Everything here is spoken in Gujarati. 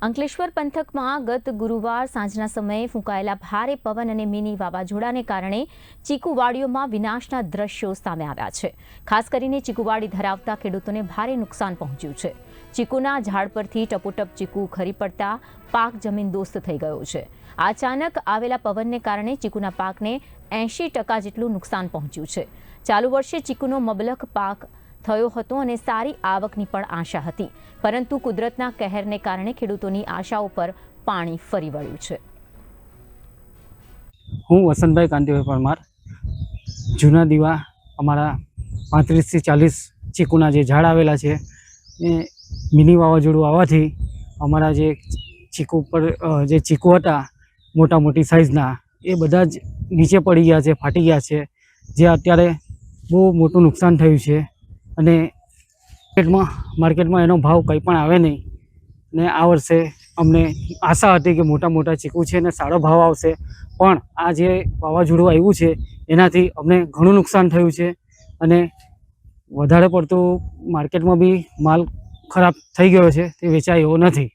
અંકલેશ્વર પંથકમાં ગત ગુરુવાર સાંજના સમયે ફૂંકાયેલા ભારે પવન અને મિની વાવાઝોડાને કારણે ચીકુવાડીઓમાં વિનાશના દ્રશ્યો સામે આવ્યા છે। ખાસ કરીને ચીકુવાડી ધરાવતા ખેડૂતોને ભારે નુકસાન પહોંચ્યું છે। ચીકુના ઝાડ પરથી ટપોટપ ચીકુ ખરી પડતા પાક જમીનદોસ્ત થઈ ગયો છે। અચાનક આવેલા પવનને કારણે ચીકુના પાકને 80% જેટલું નુકસાન પહોંચ્યું છે। ચાલુ વર્ષે ચીકુનો મબલખ પાક થયો હતો અને સારી આવકની પણ આશા હતી, પરંતુ કુદરતના કહેરને કારણે ખેડૂતોની આશાઓ પર પાણી ફરી વળ્યું છે। હું વસંતભાઈ કાંતિભાઈ પરમાર, જૂના દીવા અમારા 35 થી 40 ચીકુના જે ઝાડ આવેલા છે એ મિની વાવાઝોડું આવવાથી અમારા જે ચીકુ પર જે ચીકુ હતા મોટી સાઇઝના એ બધા જ નીચે પડી ગયા છે, ફાટી ગયા છે, જે અત્યારે બહુ મોટું નુકસાન થયું છે અને માર્કેટમાં એનો ભાવ કંઈ પણ આવે નહીં ને આ વર્ષે અમને આશા હતી કે મોટા ચીકુ છે ને સારો ભાવ આવશે, પણ આ જે વાવાઝોડું આવ્યું છે એનાથી અમને ઘણું નુકસાન થયું છે અને વધારે પડતું માર્કેટમાં બી માલ ખરાબ થઈ ગયો છે, તે વેચાય એવો નથી।